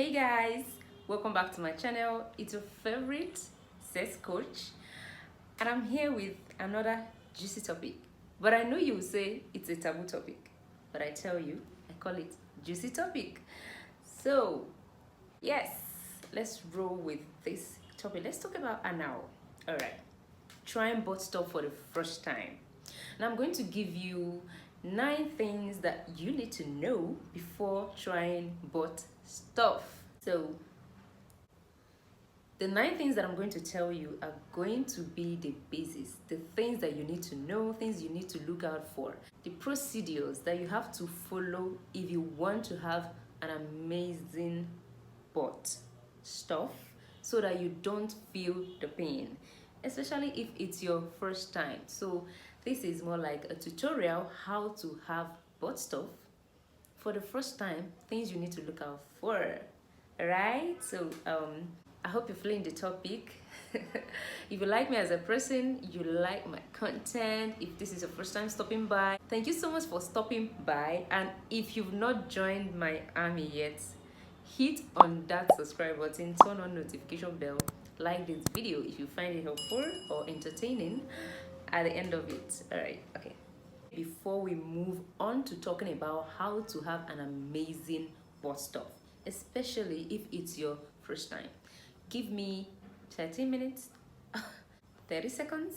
Hey guys, welcome back to my channel. It's your favorite sex coach, and I'm here with another juicy topic. But I know you will say it's a taboo topic, but I tell you, I call it juicy topic. So yes, let's roll with this topic. Let's talk about anal. All right, trying butt stuff for the first time. And I'm going to give you 9 things that you need to know before trying butt stuff. So the 9 things that I'm going to tell you are going to be the basis, the things that you need to know, things you need to look out for, the procedures that you have to follow if you want to have an amazing butt stuff so that you don't feel the pain, especially if it's your first time. So this is more like a tutorial how to have butt stuff for the first time, things you need to look out for. Alright, so I hope you're feeling the topic. If you like me as a person, you like my content, if this is your first time stopping by, thank you so much for stopping by. And if you've not joined my army yet, hit on that subscribe button, turn on notification bell, like this video if you find it helpful or entertaining at the end of it. All right, okay, before we move on to talking about how to have an amazing butt stuff, especially if it's your first time, give me 30 minutes 30 seconds,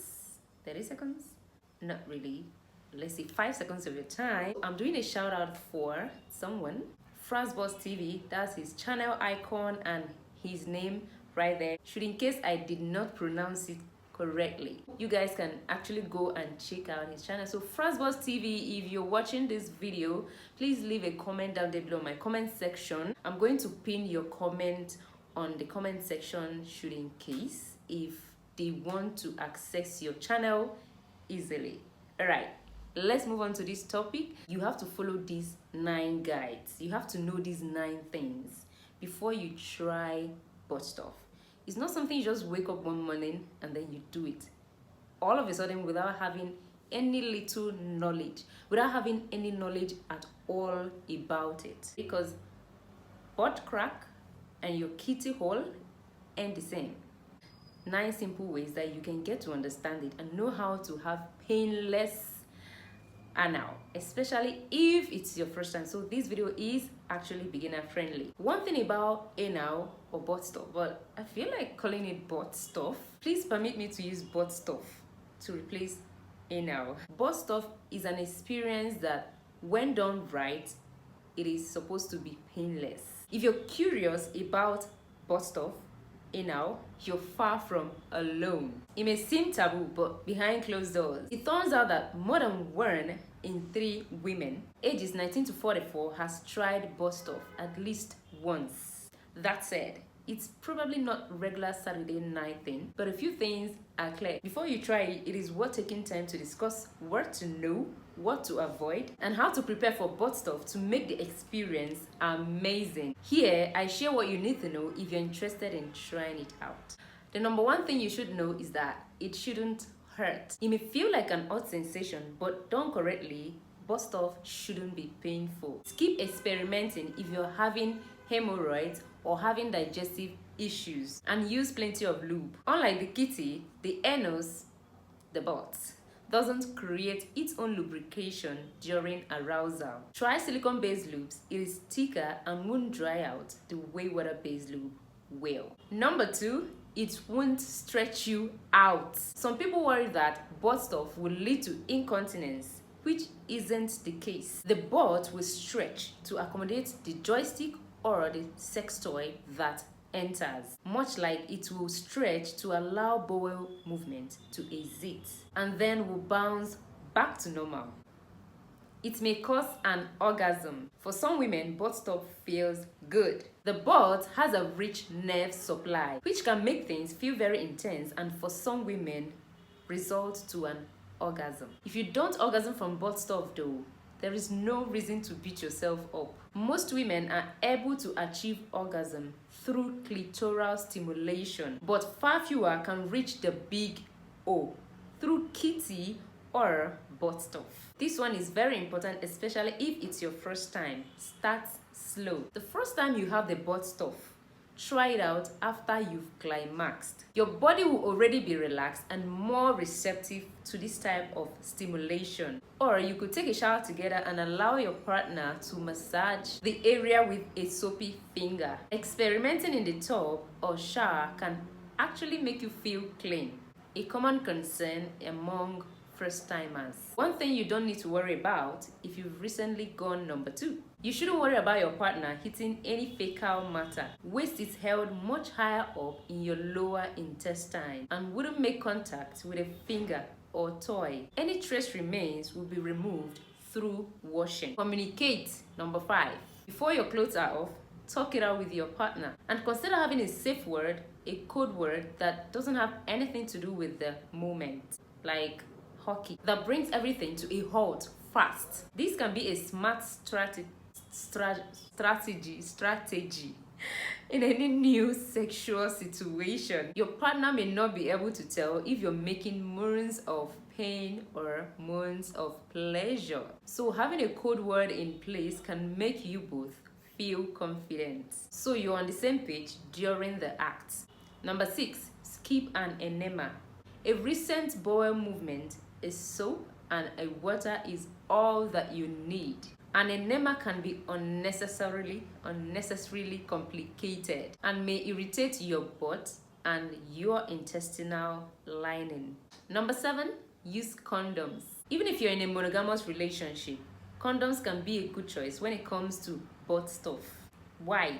not really, let's see, 5 seconds of your time. I'm doing a shout out for someone, Boss TV, that's his channel icon and his name right there. Should in case I did not pronounce it correctly, you guys can actually go and check out his channel. So Boss TV, if you're watching this video, please leave a comment down there below my comment section. I'm going to pin your comment on the comment section should in case if they want to access your channel easily. All right, let's move on to this topic. You have to follow these 9 guides. You have to know these 9 things before you try butt stuff. It's not something you just wake up one morning and then you do it all of a sudden without having any little knowledge, without having any knowledge at all about it. Because butt crack and your kitty hole ain't the same. 9 simple ways that you can get to understand it and know how to have painless anal, especially if it's your first time. So this video is actually beginner friendly. One thing about anal or butt stuff, but I feel like calling it butt stuff, please permit me to use butt stuff to replace anal. Butt stuff is an experience that when done right, it is supposed to be painless. If you're curious about butt stuff, anal, you're far from alone. It may seem taboo, but behind closed doors, it turns out that more than 1 in 3 women ages 19 to 44 has tried butt stuff at least once. That said, it's probably not regular Saturday night thing, but a few things are clear. Before you try it, it is worth taking time to discuss what to know, what to avoid, and how to prepare for butt stuff to make the experience amazing. Here, I share what you need to know if you're interested in trying it out. The number 1 thing you should know is that it shouldn't hurt. It may feel like an odd sensation, but done correctly, butt stuff shouldn't be painful. Skip experimenting if you're having hemorrhoids or having digestive issues, and use plenty of lube. Unlike the kitty, the anus, the butt, doesn't create its own lubrication during arousal. Try silicone-based lubes. It is thicker and won't dry out the way water-based lube will. Number 2, it won't stretch you out. Some people worry that butt stuff will lead to incontinence, which isn't the case. The butt will stretch to accommodate the joystick or the sex toy that enters, much like it will stretch to allow bowel movement to exit and then will bounce back to normal. It may cause an orgasm. For some women, butt stuff feels good. The butt has a rich nerve supply, which can make things feel very intense, and for some women, result to an orgasm. If you don't orgasm from butt stuff though, there is no reason to beat yourself up. Most women are able to achieve orgasm through clitoral stimulation, but far fewer can reach the big O through kitty or butt stuff. This one is very important, especially if it's your first time. Start slow. The first time you have the butt stuff, try it out after you've climaxed. Your body will already be relaxed and more receptive to this type of stimulation. Or you could take a shower together and allow your partner to massage the area with a soapy finger. Experimenting in the tub or shower can actually make you feel clean, a common concern among first-timers. One thing you don't need to worry about if you've recently gone number 2. You shouldn't worry about your partner hitting any fecal matter. Waste is held much higher up in your lower intestine and wouldn't make contact with a finger or toy. Any trace remains will be removed through washing. Communicate, number 5. Before your clothes are off, talk it out with your partner and consider having a safe word, a code word that doesn't have anything to do with the moment, like hockey, that brings everything to a halt fast. This can be a smart strategy in any new sexual situation. Your partner may not be able to tell if you're making moans of pain or moans of pleasure. So having a code word in place can make you both feel confident, so you're on the same page during the act. Number 6, skip an enema. A recent bowel movement, a soap, and a water is all that you need. An enema can be unnecessarily complicated and may irritate your butt and your intestinal lining. Number 7, use condoms. Even if you're in a monogamous relationship, condoms can be a good choice when it comes to butt stuff. Why?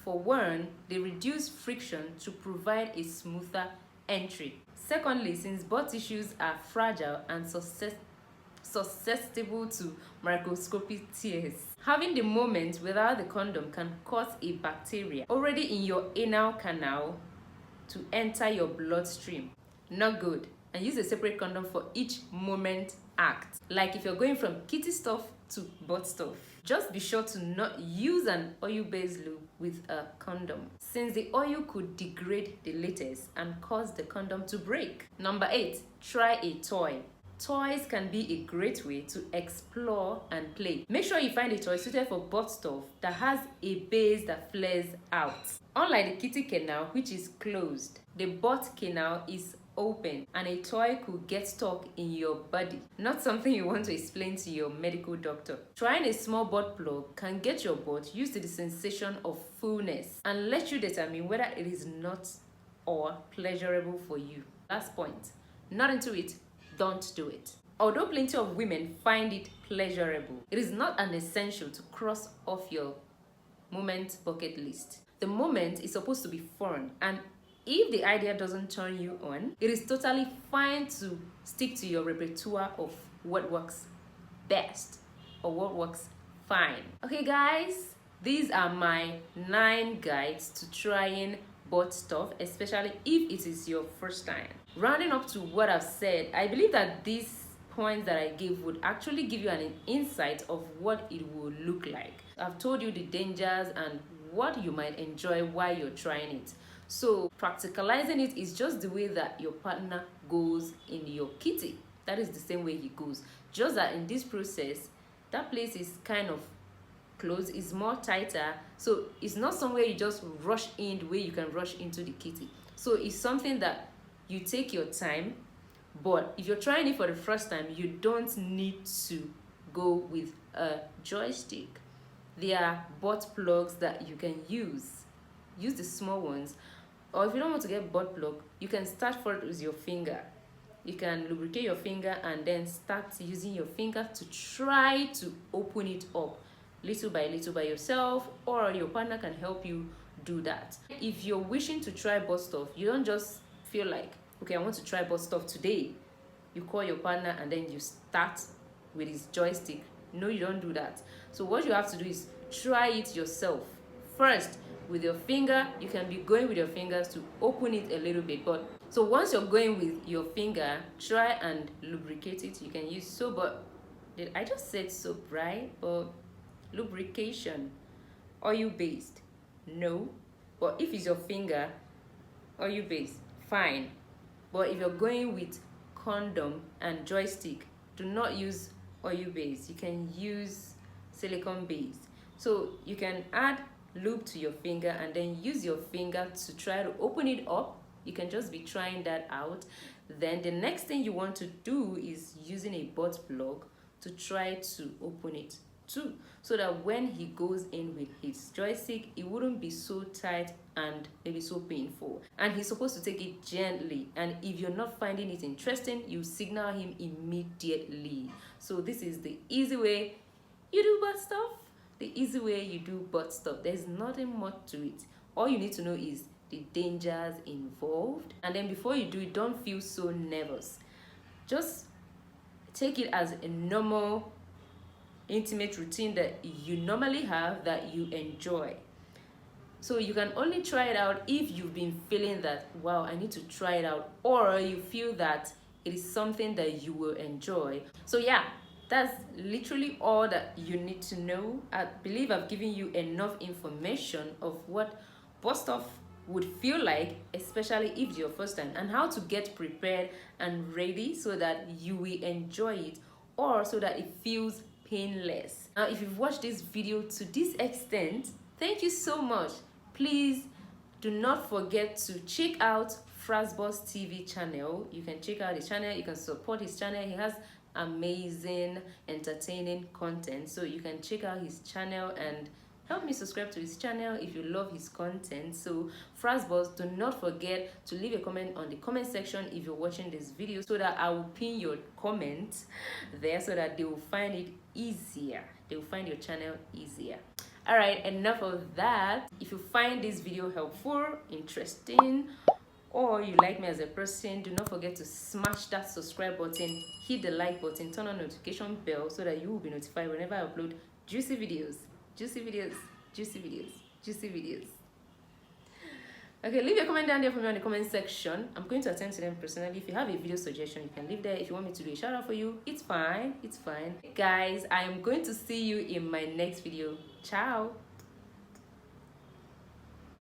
For one, they reduce friction to provide a smoother entry. Secondly, since butt tissues are fragile and susceptible to microscopic tears, having the moment without the condom can cause a bacteria already in your anal canal to enter your bloodstream. Not good. And use a separate condom for each moment act. Like if you're going from kitty stuff to butt stuff. Just be sure to not use an oil-based lube with a condom, since the oil could degrade the latex and cause the condom to break. Number 8, try a toy. Toys can be a great way to explore and play. Make sure you find a toy suited for butt stuff that has a base that flares out. Unlike the kitty canal, which is closed, the butt canal is open and a toy could get stuck in your body. Not something you want to explain to your medical doctor. Trying a small butt plug can get your butt used to the sensation of fullness and let you determine whether it is not or pleasurable for you. Last point, not into it, don't do it. Although plenty of women find it pleasurable, it is not an essential to cross off your moment bucket list. The moment is supposed to be fun, and if the idea doesn't turn you on, it is totally fine to stick to your repertoire of what works best or what works fine. Okay guys, these are my 9 guides to trying butt stuff, especially if it is your first time. Rounding up to what I've said, I believe that these points that I gave would actually give you an insight of what it will look like. I've told you the dangers and what you might enjoy while you're trying it. So practicalizing it is just the way that your partner goes in your kitty. That is the same way he goes. Just that in this process, that place is kind of closed, is more tighter. So it's not somewhere you just rush in the way you can rush into the kitty. So it's something that you take your time. But if you're trying it for the first time, you don't need to go with a joystick. There are butt plugs that you can use. Use the small ones. Or if you don't want to get butt plug, you can start first with your finger. You can lubricate your finger and then start using your finger to try to open it up little by yourself, or your partner can help you do that. If you're wishing to try butt stuff, you don't just feel like, okay, I want to try butt stuff today. You call your partner and then you start with his joystick. No, you don't do that. So what you have to do is try it yourself. First, with your finger, you can be going with your fingers to open it a little bit. But so once you're going with your finger, try and lubricate it. You can use soap, but did I just said soap, right? But lubrication, oil-based, no. But if it's your finger, oil-based, fine. But if you're going with condom and joystick, do not use oil-based. You can use silicone-based. So you can add lube to your finger and then use your finger to try to open it up. You can just be trying that out. Then the next thing you want to do is using a butt plug to try to open it too, so that when he goes in with his joystick, it wouldn't be so tight and maybe so painful. And he's supposed to take it gently, and if you're not finding it interesting, you signal him immediately. So this is the easy way you do butt stuff. The easy way you do butt stuff. There's nothing much to it. All you need to know is the dangers involved, and then before you do it, don't feel so nervous. Just take it as a normal intimate routine that you normally have, that you enjoy. So you can only try it out if you've been feeling that, wow, I need to try it out, or you feel that it is something that you will enjoy. So yeah, that's literally all that you need to know. I believe I've given you enough information of what butt stuff would feel like, especially if it's your first time, and how to get prepared and ready so that you will enjoy it, or so that it feels painless. Now, if you've watched this video to this extent, thank you so much. Please do not forget to check out Frasboss TV channel. You can check out his channel, you can support his channel. He has amazing entertaining content, so you can check out his channel and help me subscribe to his channel if you love his content. So Frasboss, do not forget to leave a comment on the comment section if you're watching this video, so that I will pin your comment there, so that they will find it easier. They will find your channel easier. All right, enough of that. If you find this video helpful, interesting, or you like me as a person, do not forget to smash that subscribe button, hit the like button, turn on notification bell, so that you will be notified whenever I upload juicy videos. Juicy videos, juicy videos, juicy videos. Okay, leave your comment down there for me on the comment section. I'm going to attend to them personally. If you have a video suggestion, you can leave there. If you want me to do a shout out for you, it's fine. It's fine. Guys, I am going to see you in my next video. Ciao.